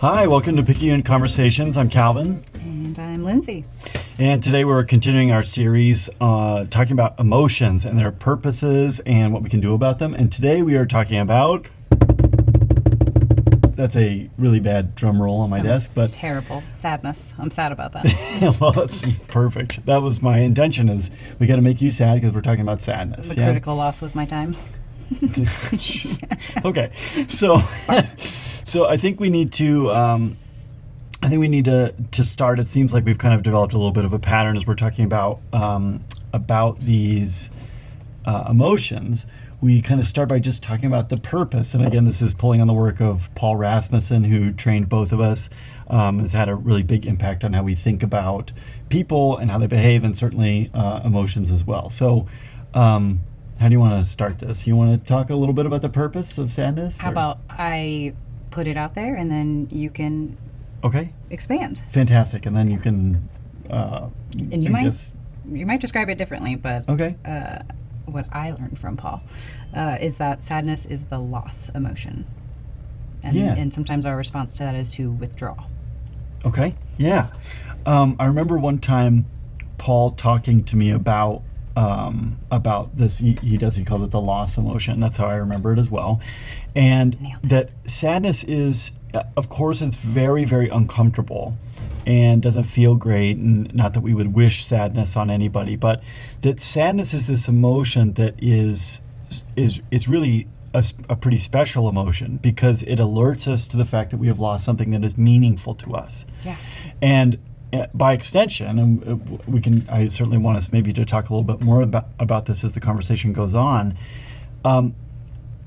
Hi, welcome to Picky Unit Conversations. I'm Calvin. And I'm Lindsay. And today we're continuing our series talking about emotions and their purposes and what we can do about them. And today we are talking about... That's a really bad drum roll on my desk, but... Terrible. Sadness. I'm sad about that. Well, that's perfect. That was my intention, is we got to make you sad because we're talking about sadness. The critical loss was my time. Okay. So I think we need to... to start. It seems like we've kind of developed a little bit of a pattern as we're talking about these emotions. We kind of start by just talking about the purpose. And again, this is pulling on the work of Paul Rasmussen, who trained both of us, has had a really big impact on how we think about people and how they behave, and certainly emotions as well. So how do you want to start this? You want to talk a little bit about the purpose of sadness? How about I put it out there and then you can expand. Fantastic. And then you can and you might describe it differently, but what I learned from Paul is that sadness is the loss emotion. And sometimes our response to that is to withdraw. Okay. Yeah. I remember one time Paul talking to me about this. He calls it the loss emotion. That's how I remember it as well. And that sadness is, of course, it's very, very uncomfortable and doesn't feel great, and not that we would wish sadness on anybody, but that sadness is this emotion that is really a pretty special emotion, because it alerts us to the fact that we have lost something that is meaningful to us. Yeah. And by extension, and I certainly want us maybe to talk a little bit more about this as the conversation goes on.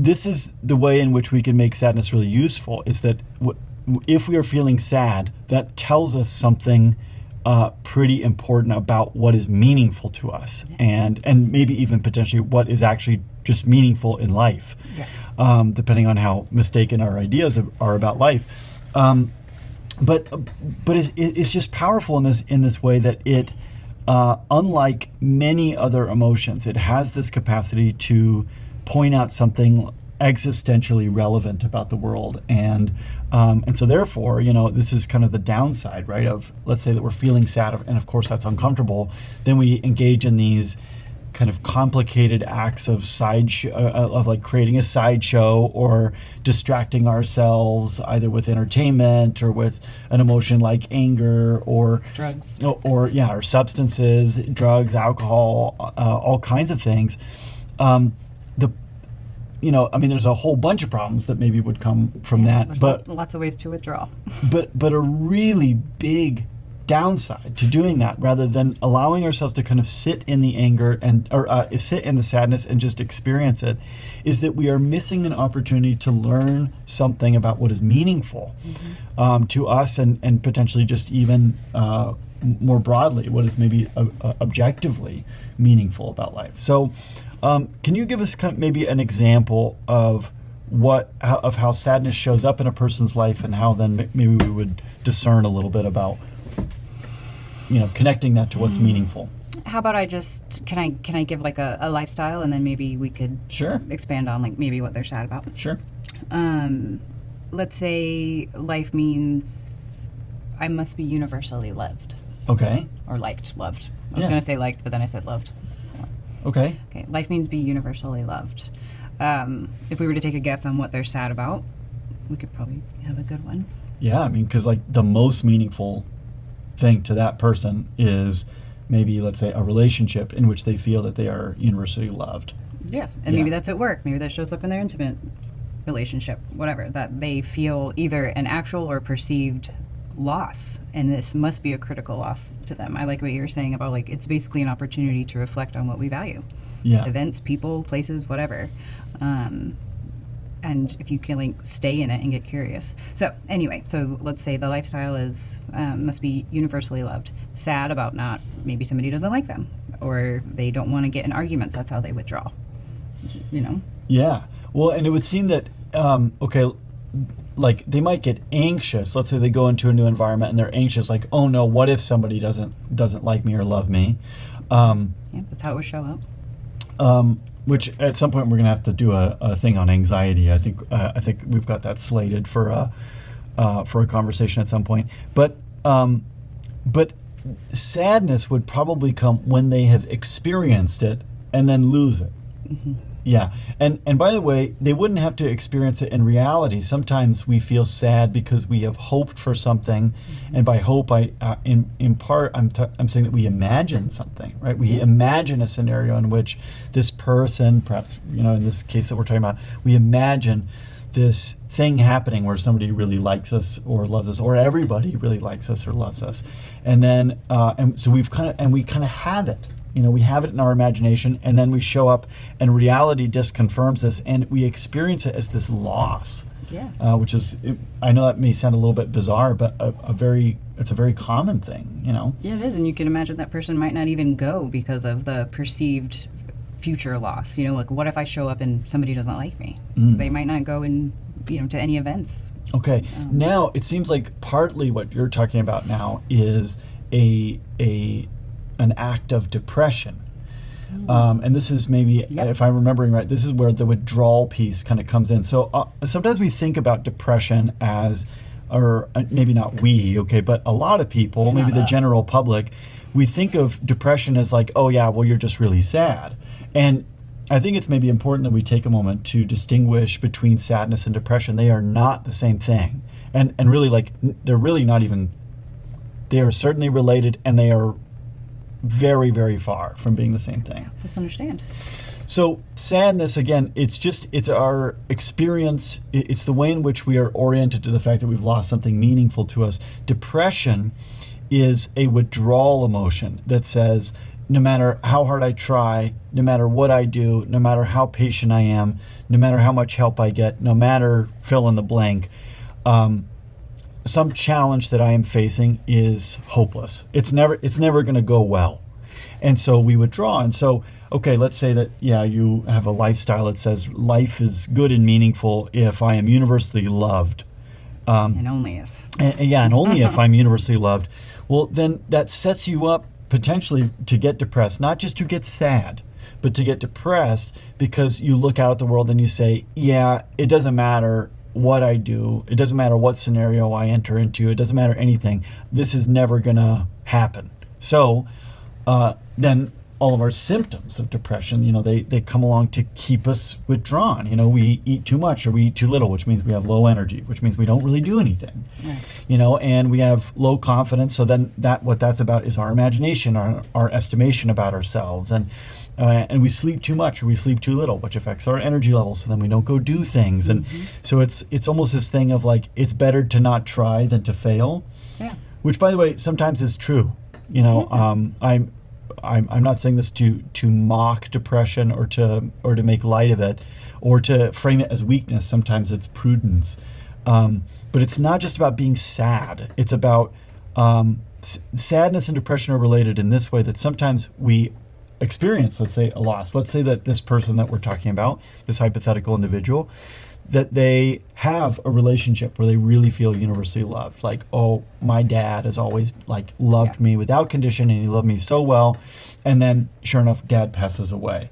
This is the way in which we can make sadness really useful, is that if we are feeling sad, that tells us something pretty important about what is meaningful to us, and maybe even potentially what is actually just meaningful in life, depending on how mistaken our ideas are about life. But it's just powerful in this way that it, unlike many other emotions, it has this capacity to point out something existentially relevant about the world, and so therefore, this is kind of the downside, right? Of, let's say that we're feeling sad, and of course that's uncomfortable. Then we engage in these kind of complicated acts of of like creating a sideshow or distracting ourselves either with entertainment or with an emotion like anger or drugs, or substances, drugs, alcohol, all kinds of things. There's a whole bunch of problems that maybe would come from that, but lots of ways to withdraw. but a really big downside to doing that, rather than allowing ourselves to kind of sit in the anger or sit in the sadness and just experience it, is that we are missing an opportunity to learn something about what is meaningful to us, and potentially just even more broadly, what is maybe objectively meaningful about life. So can you give us maybe an example of how sadness shows up in a person's life, and how then maybe we would discern a little bit about connecting that to what's meaningful? How about can I give like a lifestyle, and then maybe we could expand on like maybe what they're sad about. Sure. Let's say life means I must be universally loved. Okay. Or loved. I was going to say liked, but then I said loved. Okay. Life means be universally loved. If we were to take a guess on what they're sad about, we could probably have a good one. Yeah, because like the most meaningful thing to that person is maybe, let's say, a relationship in which they feel that they are universally loved. Yeah, and maybe that's at work. Maybe that shows up in their intimate relationship, whatever, that they feel either an actual or perceived loss, and this must be a critical loss to them. I like what you were saying about like it's basically an opportunity to reflect on what we value. Yeah. Events, people, places, whatever. And if you can like stay in it and get curious. So anyway, let's say the lifestyle is must be universally loved. Sad about maybe somebody doesn't like them, or they don't want to get in arguments. That's how they withdraw. Yeah. Well, and it would seem that like they might get anxious. Let's say they go into a new environment and they're anxious, like, oh no, what if somebody doesn't like me or love me? That's how it would show up. Which at some point we're gonna have to do a thing on anxiety. I think we've got that slated for for a conversation at some point. But sadness would probably come when they have experienced it and then lose it. Mm-hmm. Yeah, and by the way, they wouldn't have to experience it in reality. Sometimes we feel sad because we have hoped for something, and by hope, in part, I'm saying that we imagine something, right? We imagine a scenario in which this person, perhaps in this case that we're talking about, we imagine this thing happening where somebody really likes us or loves us, or everybody really likes us or loves us, and then and so we kind of have it. We have it in our imagination, and then we show up, and reality just confirms this, and we experience it as this loss. Yeah. Which is, I know that may sound a little bit bizarre, but it's a very common thing. Yeah, it is, and you can imagine that person might not even go because of the perceived future loss. Like, what if I show up and somebody doesn't like me? They might not go in, to any events. Okay. Now it seems like partly what you're talking about now is an act of depression. And this is maybe, if I'm remembering right, this is where the withdrawal piece kind of comes in. So sometimes we think about depression as, or maybe not we, okay, but a lot of people, maybe the general public, we think of depression as like, oh yeah, well, you're just really sad. And I think it's maybe important that we take a moment to distinguish between sadness and depression. They are not the same thing. And really, like, they're really not even, they are certainly related, and they are very, very far from being the same thing. Just understand. So sadness, again, it's our experience. It's the way in which we are oriented to the fact that we've lost something meaningful to us. Depression is a withdrawal emotion that says, no matter how hard I try, no matter what I do, no matter how patient I am, no matter how much help I get, no matter fill in the blank, some challenge that I am facing is hopeless. It's never going to go well. And so we withdraw. And so, okay, let's say that, you have a lifestyle that says life is good and meaningful if I am universally loved. And only if. And only if I'm universally loved. Well, then that sets you up potentially to get depressed, not just to get sad, but to get depressed because you look out at the world and you say, it doesn't matter what I do. It doesn't matter what scenario I enter into. It doesn't matter anything. This is never going to happen. So then all of our symptoms of depression, they come along to keep us withdrawn. We eat too much or we eat too little, which means we have low energy, which means we don't really do anything. Right. And we have low confidence. So then what that's about is our imagination, our estimation about ourselves. And we sleep too much or we sleep too little, which affects our energy levels. So then we don't go do things. And so it's almost this thing of like, it's better to not try than to fail. Yeah. Which, by the way, sometimes is true. I'm not saying this to mock depression or to make light of it or to frame it as weakness. Sometimes it's prudence. But it's not just about being sad. It's about sadness and depression are related in this way, that sometimes we experience, let's say, a loss. Let's say that this person that we're talking about, this hypothetical individual, that they have a relationship where they really feel universally loved. Like, oh, my dad has always loved me without condition, and he loved me so well. And then sure enough, dad passes away.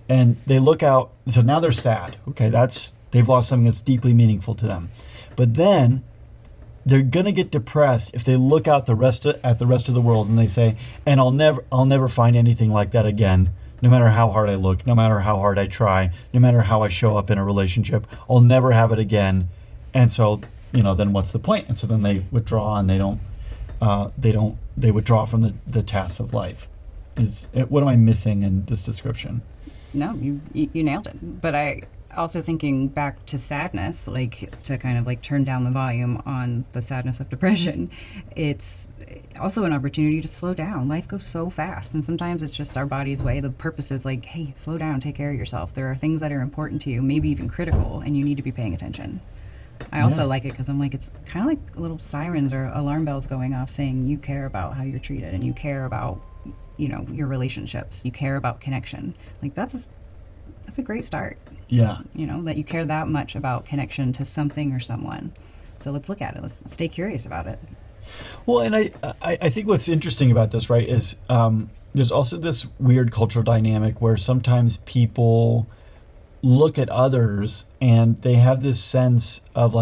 And they look out, so now they're sad. Okay, they've lost something that's deeply meaningful to them. But then they're gonna get depressed if they look out at the rest of the world and they say, and I'll never find anything like that again. No matter how hard I look, no matter how hard I try, no matter how I show up in a relationship, I'll never have it again. And so, then what's the point? And so then they withdraw, and they withdraw from the tasks of life. What am I missing in this description? No, you nailed it. But I also, thinking back to sadness, to kind of turn down the volume on the sadness of depression, it's also an opportunity to slow down. Life goes so fast, and sometimes it's just our body's way. The purpose is hey, slow down, take care of yourself. There are things that are important to you, maybe even critical, and you need to be paying attention. I also like it because I'm it's kind of like little sirens or alarm bells going off saying you care about how you're treated, and you care about your relationships, you care about connection. That's a great start. Yeah. That you care that much about connection to something or someone. So let's look at it. Let's stay curious about it. Well, and I think what's interesting about this, right, is there's also this weird cultural dynamic where sometimes people look at others and they have this sense of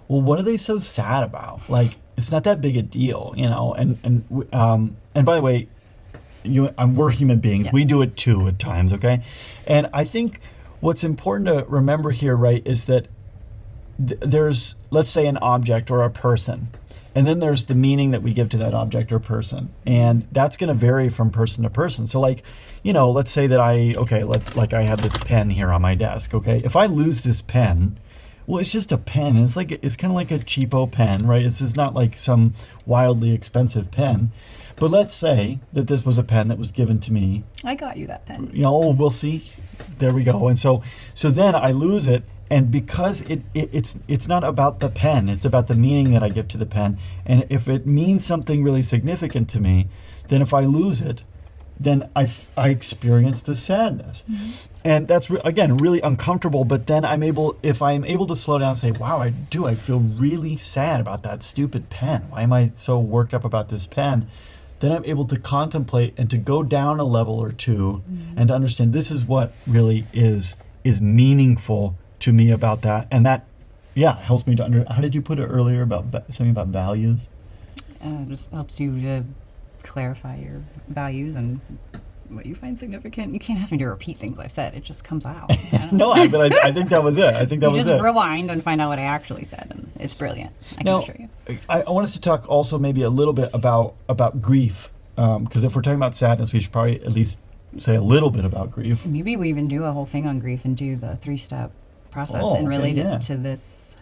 well, what are they so sad about? Like, it's not that big a deal, you know. And by the way, we're human beings. Yes. We do it too at times, okay? And I think what's important to remember here, right, is that there's, let's say, an object or a person, and then there's the meaning that we give to that object or person, and that's going to vary from person to person. So, like, you know, let's say that like I have this pen here on my desk, okay? If I lose this pen, well, it's just a pen. It's kind of like a cheapo pen, right? It's not like some wildly expensive pen. But let's say that this was a pen that was given to me. I got you that pen. You know, we'll see. There we go. And so then I lose it, and because it's not about the pen, it's about the meaning that I give to the pen. And if it means something really significant to me, then if I lose it, then I experience the sadness. Mm-hmm. And that's, again, really uncomfortable, but then if I'm able to slow down and say, wow, I feel really sad about that stupid pen. Why am I so worked up about this pen? Then I'm able to contemplate and to go down a level or two, and to understand this is what really is meaningful to me about that. And that, helps me to how did you put it earlier about something about values? Just helps you to clarify your values and what you find significant. You can't ask me to repeat things I've said. It just comes out. No, but I think that was it. I think that you was just it. rewind and find out what I actually said, and it's brilliant. I can assure you. I want us to talk also maybe a little bit about grief, because if we're talking about sadness, we should probably at least say a little bit about grief. Maybe we even do a whole thing on grief and do the 3-step process and relate it to this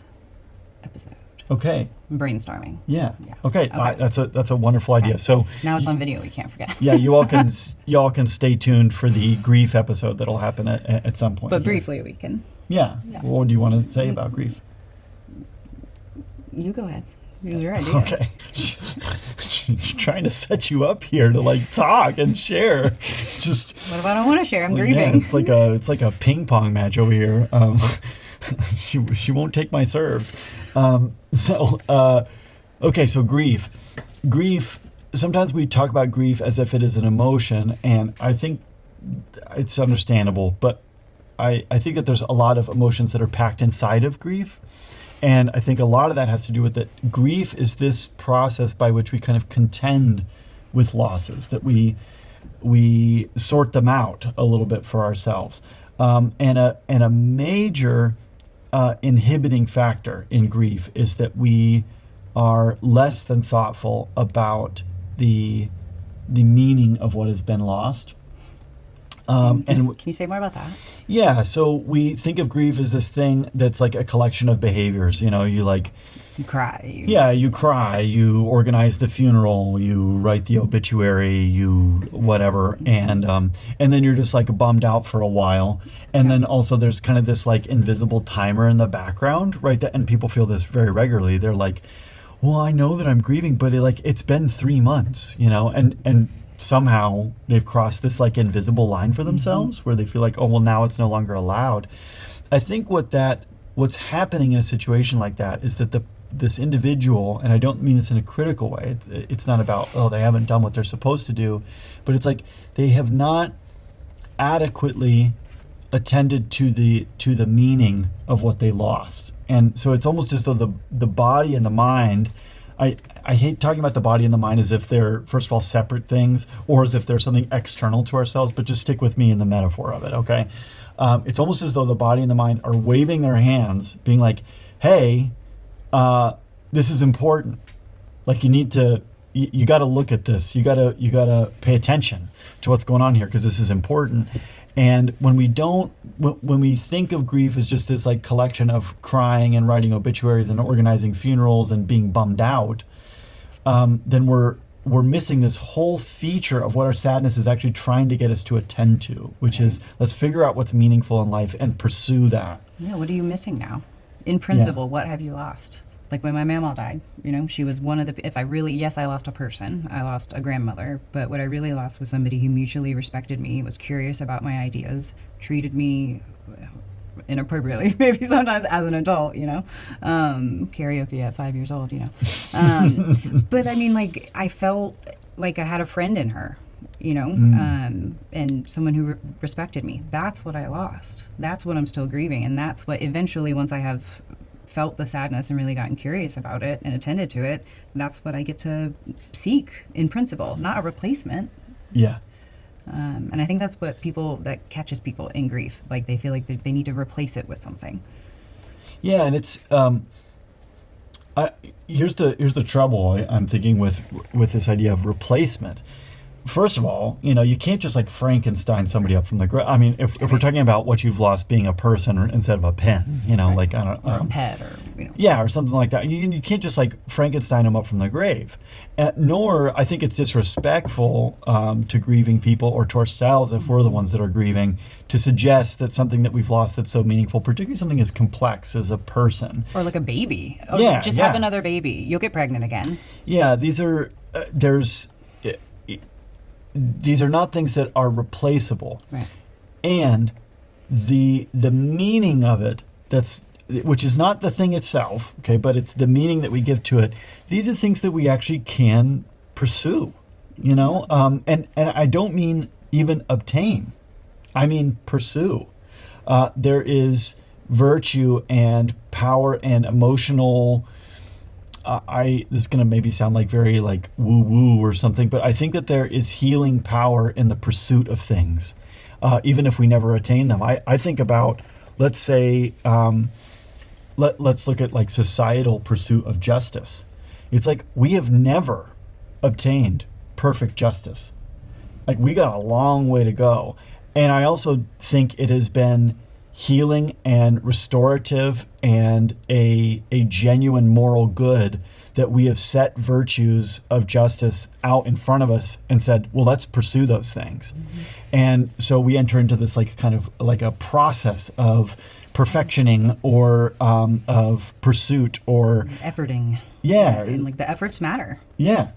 episode. Okay. Brainstorming. Yeah. Okay. That's a wonderful idea. Okay. So now it's on video. We can't forget. Yeah, you all can stay tuned for the grief episode that'll happen at some point. But briefly, we can. Yeah. What do you want to say about grief? You go ahead. It was your idea. Okay. She's trying to set you up here to like talk and share. Just. What if I don't want to share? I'm grieving. Yeah, it's like a ping pong match over here. She won't take my serves. Okay, so grief. Sometimes we talk about grief as if it is an emotion, and I think it's understandable, but I think that there's a lot of emotions that are packed inside of grief. And I think a lot of that has to do with that grief is this process by which we kind of contend with losses, that we sort them out a little bit for ourselves. And a major inhibiting factor in grief is that we are less than thoughtful about the meaning of what has been lost. Can you say more about that? Yeah, so we think of grief as this thing that's like a collection of behaviors. You know, you cry. You cry, you organize the funeral, you write the obituary, you whatever, and then you're just like bummed out for a while. And then also there's kind of this like invisible timer in the background, right? And people feel this very regularly. They're like, well, I know that I'm grieving, but it's been 3 months, you know, and somehow they've crossed this like invisible line for themselves where they feel like, oh, well, now it's no longer allowed. I think what's happening in a situation like that is that this individual, and I don't mean this in a critical way, it's not about, oh, they haven't done what they're supposed to do, but it's like they have not adequately attended to the meaning of what they lost. And so it's almost as though the body and the mind, I hate talking about the body and the mind as if they're, first of all, separate things, or as if they're something external to ourselves, but just stick with me in the metaphor of it, okay? It's almost as though the body and the mind are waving their hands, being like, hey, this is important. Like, you got to look at this. You got to pay attention to what's going on here, because this is important. And when we think of grief as just this like collection of crying and writing obituaries and organizing funerals and being bummed out, then we're missing this whole feature of what our sadness is actually trying to get us to attend to, which is, let's figure out what's meaningful in life and pursue that. Yeah, what are you missing now? In principle, what have you lost? Like when my mama died, you know, she was one of the, yes, I lost a person, I lost a grandmother, but what I really lost was somebody who mutually respected me, was curious about my ideas, treated me inappropriately, maybe sometimes as an adult, you know, karaoke at 5 years old, you know, but I mean, like, I felt like I had a friend in her, you know, and someone who respected me. That's what I lost. That's what I'm still grieving, and that's what eventually, once I have felt the sadness and really gotten curious about it and attended to it, that's what I get to seek in principle, not a replacement. Yeah. And I think that's what that catches people in grief. Like they feel like they need to replace it with something. Yeah, and it's here's the trouble I'm thinking with this idea of replacement. First of all, you can't just like Frankenstein somebody up from the grave. I mean, if we're talking about what you've lost being a person instead of a pen, like I don't or a pet or yeah, or something like that. You can't just like Frankenstein them up from the grave. Nor I think it's disrespectful to grieving people or to ourselves if we're the ones that are grieving to suggest that something that we've lost that's so meaningful, particularly something as complex as a person, or like a baby. Just have another baby. You'll get pregnant again. Yeah, these are these are not things that are replaceable, right? And the meaning of it, which is not the thing itself, okay, but it's the meaning that we give to it. These are things that we actually can pursue, and I don't mean even obtain. I mean pursue. There is virtue and power and emotional. This is going to maybe sound like very like woo woo or something, but I think that there is healing power in the pursuit of things, even if we never attain them. I think about, let's say, let's look at like societal pursuit of justice. It's like we have never obtained perfect justice. Like we got a long way to go. And I also think it has been healing and restorative and a genuine moral good that we have set virtues of justice out in front of us and said, well, let's pursue those things. Mm-hmm. And so we enter into this like kind of like a process of perfectioning or of pursuit or efforting. Yeah. And like the efforts matter. Yeah.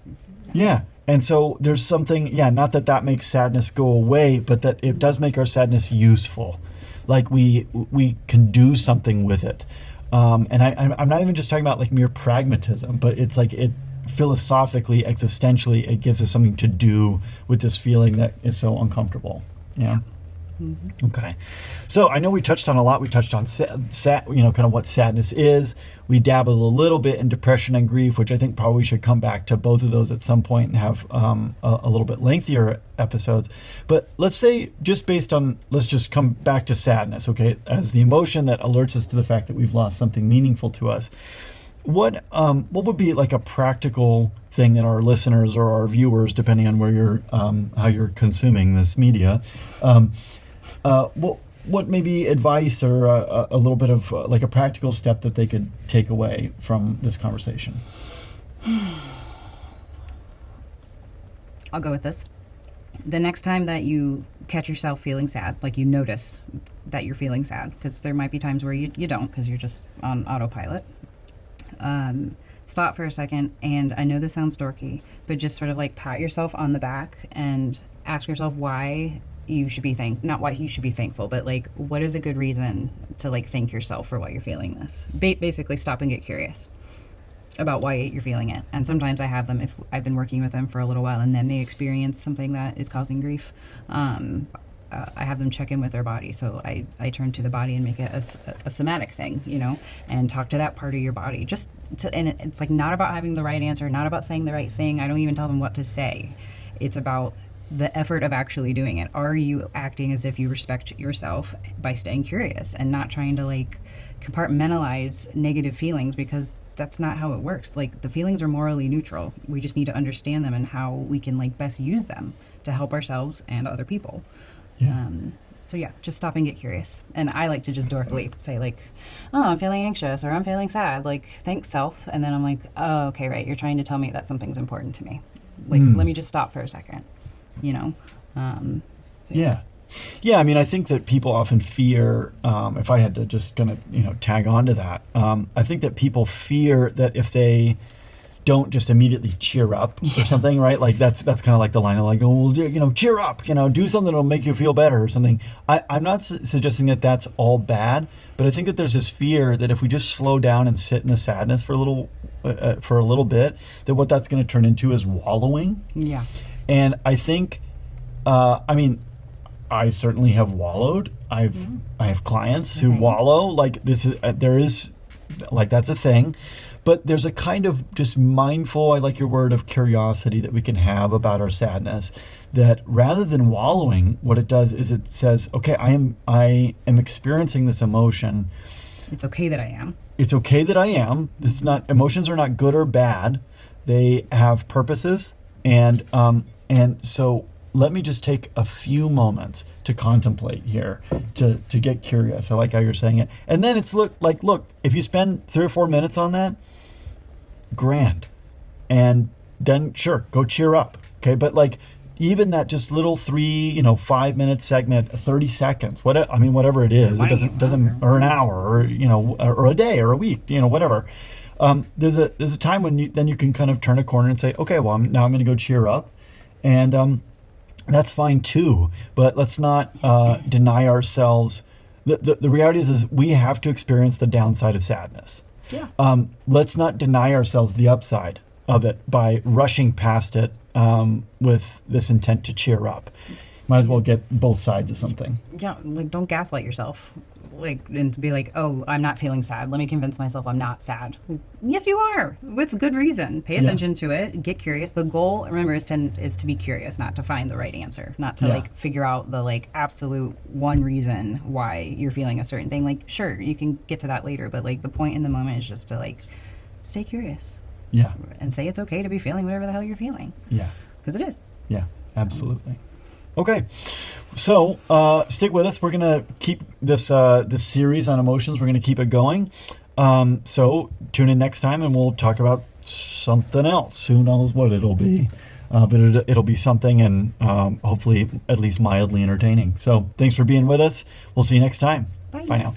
Yeah. And so there's something, not that makes sadness go away, but that it does make our sadness useful. Like we can do something with it. And I'm not even just talking about like mere pragmatism, but it's like it philosophically, existentially, it gives us something to do with this feeling that is so uncomfortable. Yeah. Mm-hmm. Okay. So I know we touched on a lot. We touched on kind of what sadness is. We dabbled a little bit in depression and grief, which I think probably should come back to both of those at some point and have a little bit lengthier episodes. But let's say let's just come back to sadness, okay, as the emotion that alerts us to the fact that we've lost something meaningful to us. What would be like a practical thing that our listeners or our viewers, depending on where you're how you're consuming this media, what maybe advice or a little bit of like a practical step that they could take away from this conversation? I'll go with this. The next time that you catch yourself feeling sad, like you notice that you're feeling sad, because there might be times where you don't, because you're just on autopilot. Stop for a second, and I know this sounds dorky, but just sort of like pat yourself on the back and ask yourself why you should be not why you should be thankful, but like what is a good reason to like thank yourself for why you're feeling this. Basically stop and get curious about why you're feeling it. And sometimes I have them if I've been working with them for a little while and then they experience something that is causing grief. I have them check in with their body. So I turn to the body and make it a somatic thing, and talk to that part of your body. And it's like not about having the right answer, not about saying the right thing. I don't even tell them what to say. It's about the effort of actually doing it. Are you acting as if you respect yourself by staying curious and not trying to like compartmentalize negative feelings, because that's not how it works. Like the feelings are morally neutral. We just need to understand them and how we can like best use them to help ourselves and other people. Yeah. So yeah, just stop and get curious. And I like to just dorkily say like, oh, I'm feeling anxious or I'm feeling sad. Like, thanks, self. And then I'm like, oh, okay, right. You're trying to tell me that something's important to me. Like, let me just stop for a second, So yeah. Yeah, I mean, I think that people often fear, if I had to just kind of, tag on to that, I think that people fear that if they don't just immediately cheer up or something, right? Like that's kind of like the line of like, oh, well, cheer up, do something that'll make you feel better or something. I'm not suggesting that that's all bad, but I think that there's this fear that if we just slow down and sit in the sadness for a little bit, that what that's going to turn into is wallowing. Yeah. And I think, I certainly have wallowed. I have clients who wallow. Like there is like that's a thing. But there's a kind of just mindful, I like your word, of curiosity that we can have about our sadness, that rather than wallowing, what it does is it says, okay, I am experiencing this emotion. It's okay that I am. It's okay that I am. It's not, emotions are not good or bad. They have purposes. And so let me just take a few moments to contemplate here, to get curious. I like how you're saying it. And then it's look, if you spend 3 or 4 minutes on that, grand. And then sure, go cheer up. Okay. But like even that just little 5-minute segment, 30 seconds, whatever it is, it doesn't, or an hour, or, or a day or a week, whatever. There's a time when you can kind of turn a corner and say, okay, well, now I'm going to go cheer up. And, that's fine too, but let's not deny ourselves. The reality is we have to experience the downside of sadness. Yeah. Let's not deny ourselves the upside of it by rushing past it with this intent to cheer up. Might as well get both sides of something. Yeah, like don't gaslight yourself. And to be like, oh, I'm not feeling sad. Let me convince myself I'm not sad. Yes, you are, with good reason. Pay attention to it. Get curious. The goal, remember, is to be curious, not to find the right answer, not to figure out the absolute one reason why you're feeling a certain thing. Like, sure, you can get to that later, but the point in the moment is just to stay curious. Yeah. And say it's okay to be feeling whatever the hell you're feeling. Yeah. Because it is. Yeah, absolutely. Okay, so stick with us. We're gonna keep this series on emotions. We're gonna keep it going. So tune in next time, and we'll talk about something else. Who knows what it'll be, but it'll be something, and hopefully at least mildly entertaining. So thanks for being with us. We'll see you next time. Bye. Bye now.